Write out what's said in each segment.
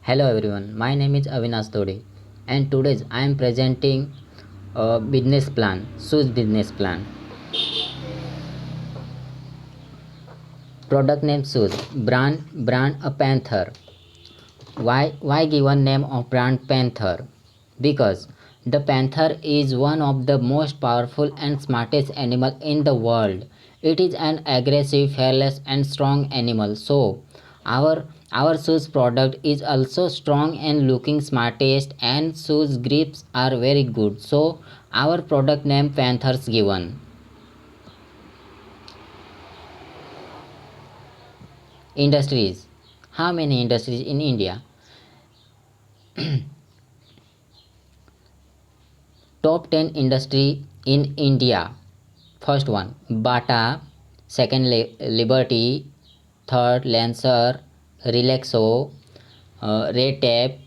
Hello everyone, my name is Avinash Dode and today I am presenting a business plan, shoes business plan. Product name shoes, brand a panther. Why given name of brand panther? Because the panther is one of the most powerful and smartest animal in the world. It is an aggressive, fearless and strong animal. So our shoes product is also strong and looking smartest, and shoes grips are very good. So our product name panthers given. Industries. How many industries in India? Top 10 industry in India. First one Bata, second Liberty, third Lancer, Relaxo, Red Tape,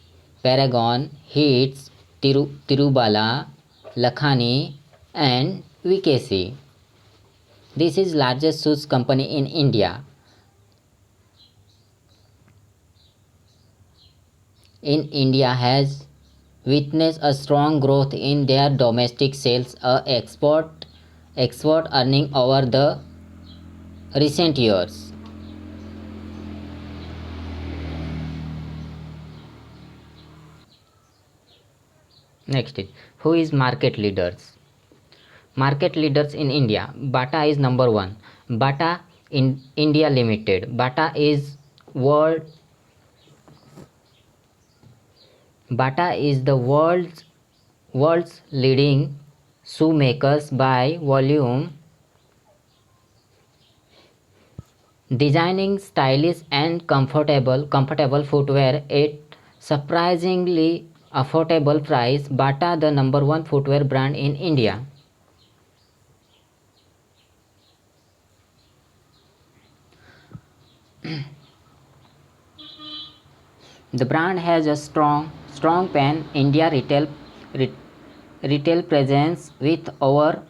Paragon, Hits, Tirubala, Lakhani and VKC. This is largest shoes company in India. In India has witnessed a strong growth in their domestic sales, export earning over the recent years. Next is who is market leaders. Market leaders in India. Bata is number one. Bata in India Limited. World Bata is the world's leading shoe makers by volume, designing stylish and comfortable footwear at surprisingly affordable price. Bata the number one footwear brand in India. The brand has a strong pan-India retail presence with over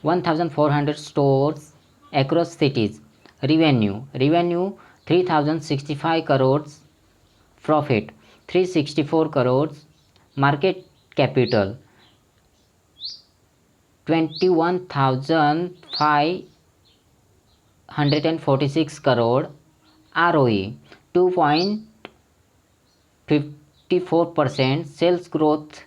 1,400 stores across cities. Revenue 3,065 crores. Profit 364 crores. Market capital 21,546 crore. ROE 2.54%. Sales growth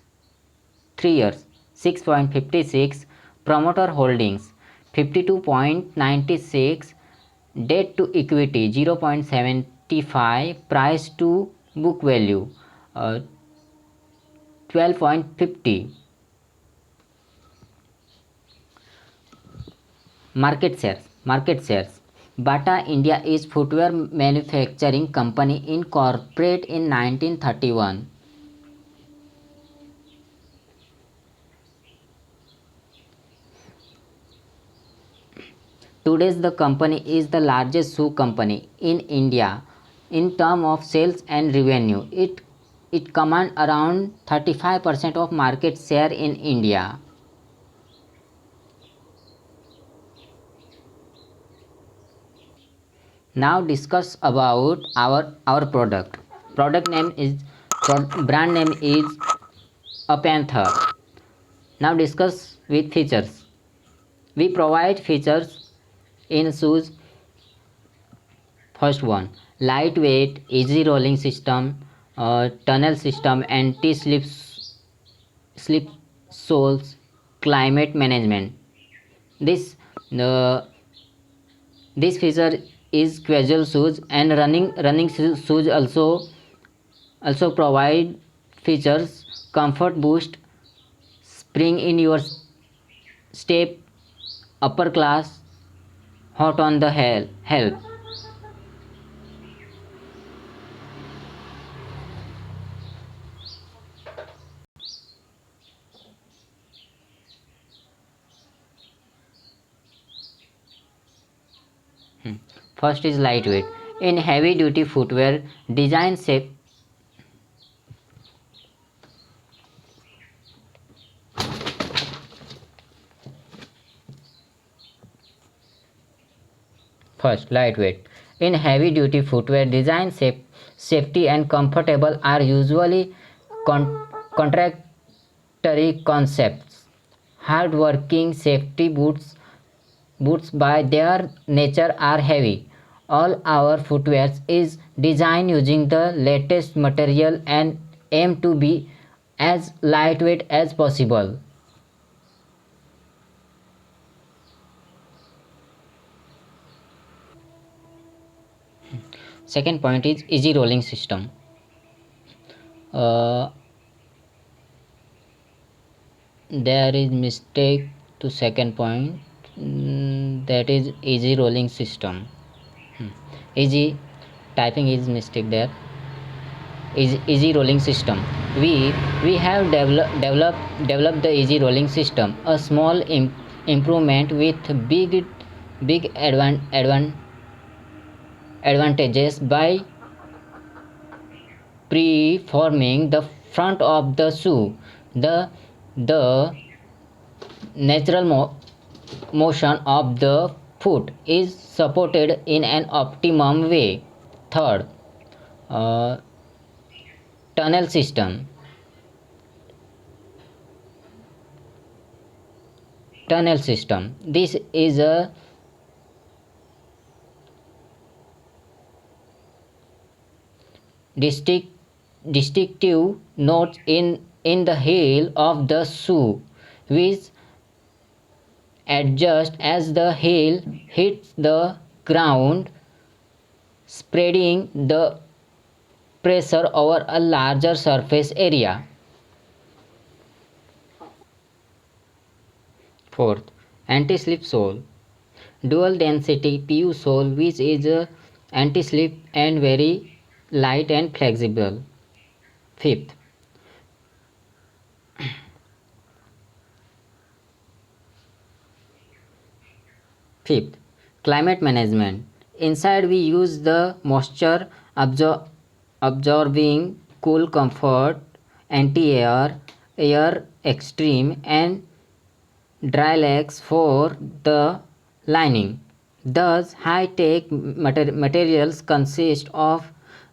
3 years 6.56. Promoter holdings 52.96. Debt to equity 0.75. Price to book value 12.50. Market shares. Bata India is footwear manufacturing company incorporated in 1931. Today the company is the largest shoe company in India in terms of sales and revenue. It commands around 35% of market share in India. Now discuss about our product. Brand name is a panther. Now discuss with features. We provide features in shoes. First one lightweight, easy rolling system, tunnel system, slip soles, climate management. This uh, this feature is casual shoes and running shoes also provide features comfort boost, spring in your step, upper class, hot on the help. First is lightweight. In heavy duty footwear, design shape. First, lightweight. In heavy duty footwear, design safety and comfortable are usually contradictory concepts. Hard-working safety boots by their nature are heavy. All our footwear is designed using the latest material and aim to be as lightweight as possible. Second point is easy rolling system. Uh, there is mistake to second point, that is easy rolling system. Easy typing is mistake there. Is easy rolling system. We have developed the easy rolling system, a small improvement with big advantages by preforming the front of the shoe. The natural motion of the foot is supported in an optimum way. Third, uh, tunnel system. Tunnel system. This is a distinctive notch in the heel of the shoe, which adjust as the heel hits the ground, spreading the pressure over a larger surface area. Fourth, anti-slip sole. Dual density PU sole, which is anti-slip and very light and flexible. Fifth, climate management. Inside we use the moisture absorbing cool comfort, anti-air, air extreme and dry legs for the lining. Thus, high-tech materials consist of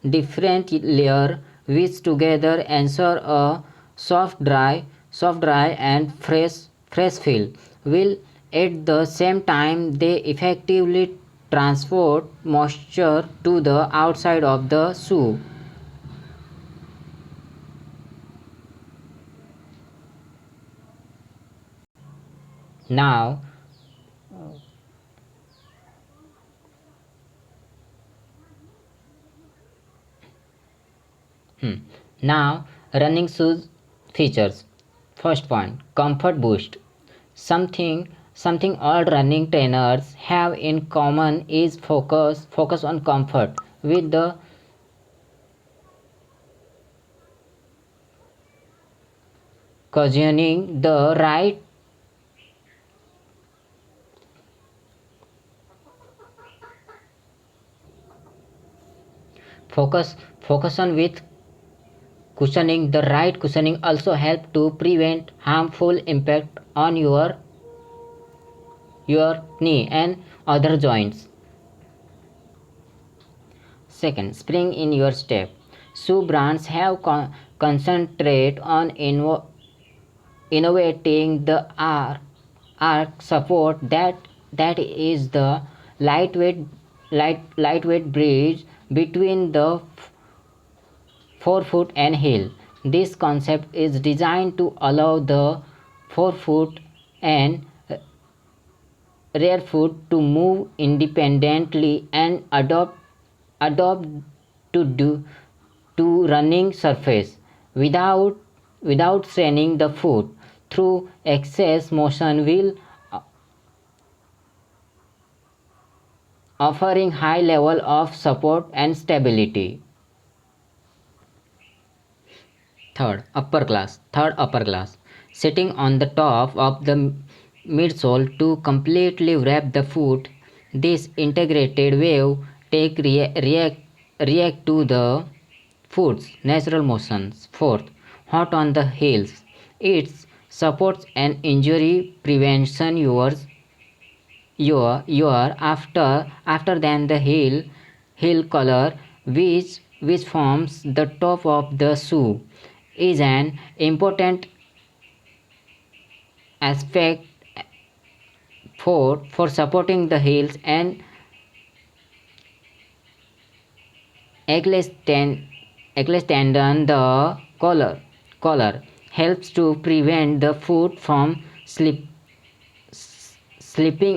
different layers which together ensure a soft dry and fresh feel, while at the same time they effectively transport moisture to the outside of the shoe. Now, now running shoes features. First point, comfort boost. Something all running trainers have in common is focus on comfort, with the cushioning the right focus on with cushioning. The right cushioning also help to prevent harmful impact on your knee and other joints. Second, spring in your step. Shoe brands have concentrate on innovating the arc support that is the lightweight bridge between the forefoot and heel. This concept is designed to allow the forefoot and rear foot to move independently and adopt to running surface without straining the foot through excess motion, will offering high level of support and stability. Third, upper glass. Sitting on the top of the midsole to completely wrap the foot, this integrated wave react to the foot's natural motions. Fourth, hot on the heels. It supports an injury prevention your after than the heel collar, which which forms the top of the shoe, is an important aspect for supporting the heels and Achilles tendon. The collar helps to prevent the foot from slipping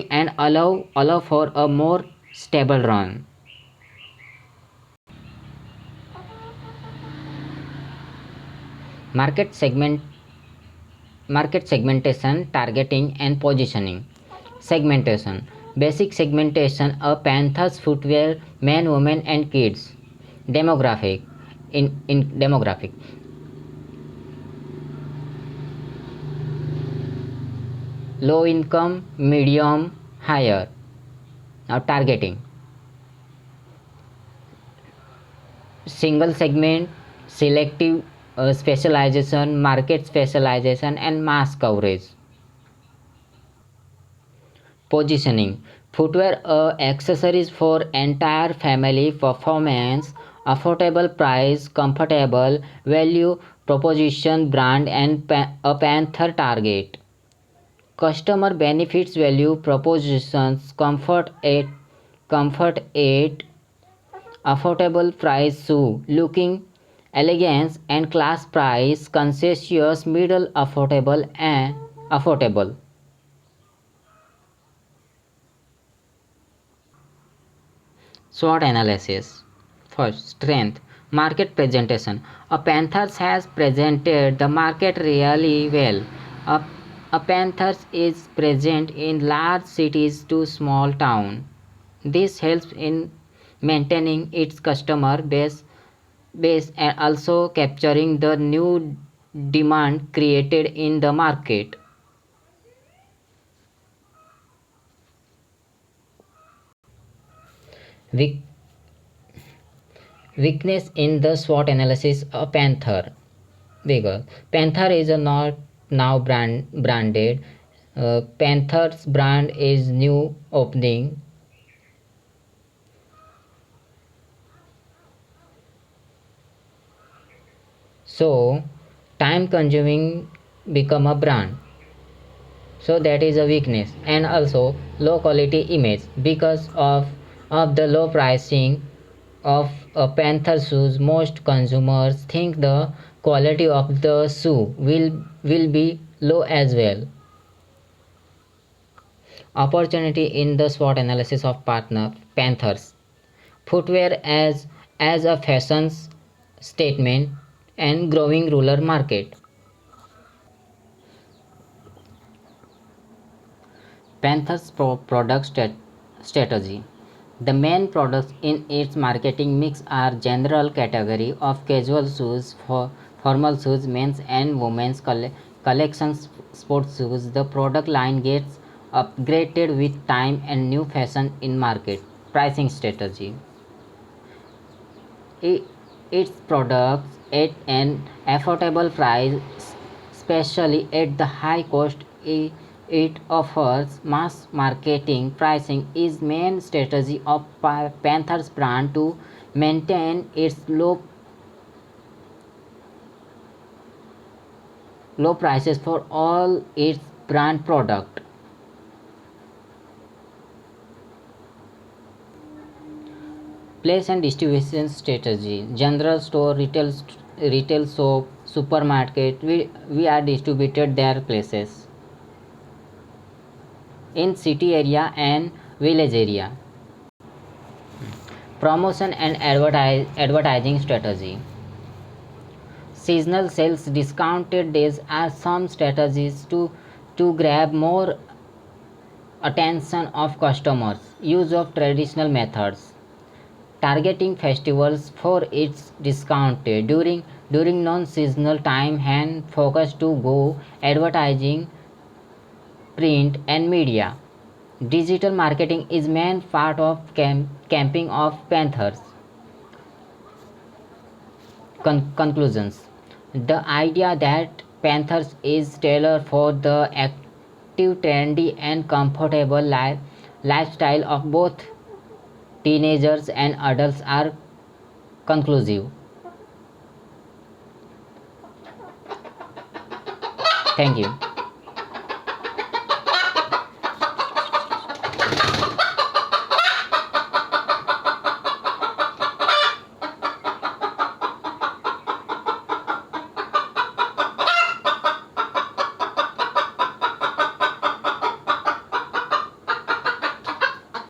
and allow for a more stable run. Market segment Market segmentation, targeting and positioning. Segmentation. Basic segmentation of Panther's footwear, men, women and kids. Demographic. In demographic. Low income, medium, higher. Now targeting. Single segment, selective specialization, market specialization and mass coverage. Positioning. Footwear accessories for entire family, performance, affordable price, comfortable, value proposition, brand and a Panther target. Customer benefits, value propositions, comfort 8, affordable price shoe, looking elegance and class, price conscious, middle, affordable and affordable. SWOT analysis. First, strength. Market presentation. A Panthers has presented the market really well. A, a Panthers is present in large cities to small town. This helps in maintaining its customer base and also capturing the new demand created in the market. Weak, Weakness in the SWOT analysis of Panther. Because Panther is not now branded. Panther's brand is new opening. So time consuming become a brand. So that is a weakness. And also low quality image because of the low pricing of a Panther shoes. Most consumers think the quality of the shoe will be low as well. Opportunity in the SWOT analysis of partner Panthers. Footwear as a fashion statement and growing rural market. Panthers product strategy. The main products in its marketing mix are general category of casual shoes, for formal shoes, men's and women's collections, sports shoes. The product line gets upgraded with time and new fashion in market. Pricing strategy. Its products at an affordable price, especially at the high cost it offers. Mass marketing pricing is main strategy of Panthers brand to maintain its low prices for all its brand product. Place and distribution strategy. General store, retail shop, supermarket. We are distributed their places in city area and village area. Promotion and advertising strategy. Seasonal sales, discounted days are some strategies to grab more attention of customers. Use of traditional methods. Targeting festivals for its discounted during non-seasonal time and focus to go advertising, print and media. Digital marketing is main part of camping of Panthers. Conclusions. The idea that Panthers is tailored for the active, trendy and comfortable lifestyle of both teenagers and adults are conclusive. Thank you.